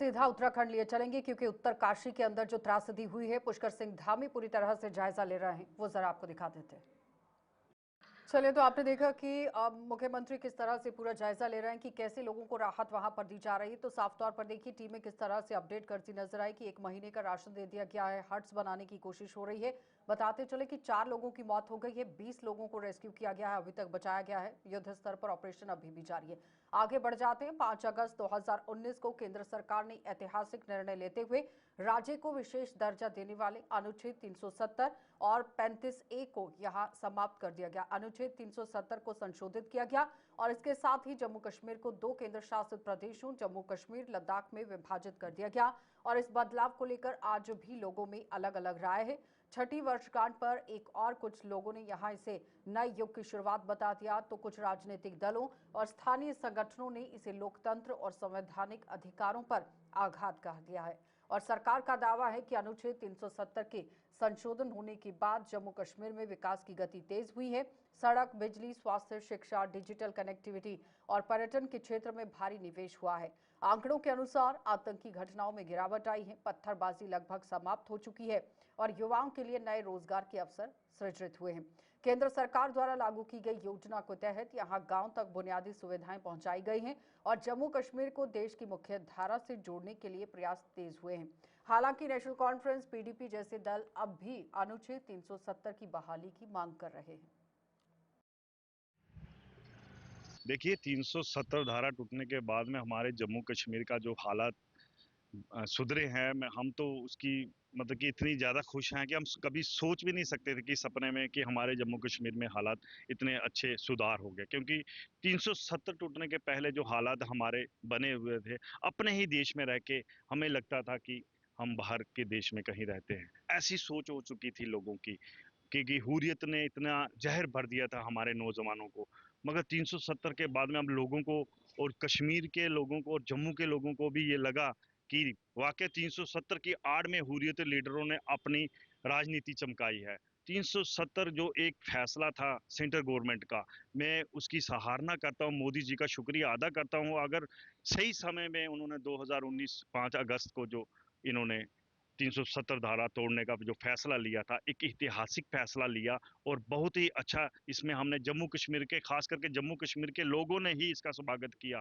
सीधा उत्तराखंड लिए चलेंगे क्योंकि उत्तरकाशी के अंदर जो त्रासदी हुई है, पुष्कर सिंह धामी पूरी तरह से जायजा ले रहे हैं। वो जरा आपको दिखा देते हैं। चलिए, तो आपने देखा कि अब मुख्यमंत्री किस तरह से पूरा जायजा ले रहे हैं कि कैसे लोगों को राहत वहां पर दी जा रही है। तो साफ तौर पर देखिए, टीमें किस तरह से अपडेट करती नजर आई कि 1 महीने का राशन दे दिया गया है, हट्स बनाने की कोशिश हो रही है। बताते चले कि 4 लोगों की मौत हो गई है, 20 लोगों को रेस्क्यू किया गया है, अभी तक बचाया गया है। युद्ध स्तर पर ऑपरेशन अभी भी जारी है। आगे बढ़ जाते हैं। 5 अगस्त 2019 को केंद्र सरकार ने ऐतिहासिक निर्णय लेते हुए राज्य को विशेष दर्जा देने वाले अनुच्छेद 370 और 35A को यहां समाप्त कर दिया गया। अनुच्छेद 370 को संशोधित किया गया और इसके साथ ही जम्मू कश्मीर को 2 केंद्र शासित प्रदेशों जम्मू कश्मीर लद्दाख में विभाजित कर दिया गया। और इस बदलाव को लेकर आज भी लोगों में अलग अलग राय है। छठी वर्षगांठ पर एक और कुछ लोगों ने यहां इसे नए युग की शुरुआत बता दिया, तो कुछ राजनीतिक दलों और स्थानीय संगठनों ने इसे लोकतंत्र और संवैधानिक अधिकारों पर आघात कहा गया है। और सरकार का दावा है कि अनुच्छेद 370 के संशोधन होने के बाद जम्मू कश्मीर में विकास की गति तेज हुई है। सड़क, बिजली, स्वास्थ्य, शिक्षा, डिजिटल कनेक्टिविटी और पर्यटन के क्षेत्र में भारी निवेश हुआ है। आंकड़ों के अनुसार आतंकी घटनाओं में गिरावट आई है, पत्थरबाजी लगभग समाप्त हो चुकी है और युवाओं के लिए नए रोजगार के अवसर सृजित हुए हैं। केंद्र सरकार द्वारा लागू की गई योजना के तहत यहां गांव तक बुनियादी सुविधाएं पहुंचाई गई हैं और जम्मू कश्मीर को देश की मुख्य धारा से जोड़ने के लिए प्रयास तेज हुए हैं। हालांकि नेशनल कॉन्फ्रेंस, पीडीपी जैसे दल अब भी अनुच्छेद 370 की बहाली की मांग कर रहे हैं। देखिए, 370 धारा टूटने के बाद में हमारे जम्मू कश्मीर का जो हालात सुधरे हैं, हम तो उसकी मतलब कि इतनी ज़्यादा खुश हैं कि हम कभी सोच भी नहीं सकते थे कि सपने में कि हमारे जम्मू कश्मीर में हालात इतने अच्छे सुधार हो गए। क्योंकि 370 टूटने के पहले जो हालात हमारे बने हुए थे, अपने ही देश में रह के हमें लगता था कि हम बाहर के देश में कहीं रहते हैं। ऐसी सोच हो चुकी थी लोगों की कि हुर्रियत ने इतना जहर भर दिया था हमारे नौजवानों को। मगर 370 के बाद में हम लोगों को और कश्मीर के लोगों को और जम्मू के लोगों को भी ये लगा कि वाकई 370 की आड़ में हुर्रियत लीडरों ने अपनी राजनीति चमकाई है। 370 जो एक फैसला था सेंट्रल गवर्नमेंट का, मैं उसकी सराहना करता हूँ, मोदी जी का शुक्रिया अदा करता हूँ। अगर सही समय में उन्होंने 2019 5 अगस्त को जो इन्होंने 370 धारा तोड़ने का जो फैसला लिया था, एक ऐतिहासिक फैसला लिया और बहुत ही अच्छा इसमें हमने जम्मू कश्मीर के, खास करके जम्मू कश्मीर के लोगों ने ही इसका स्वागत किया।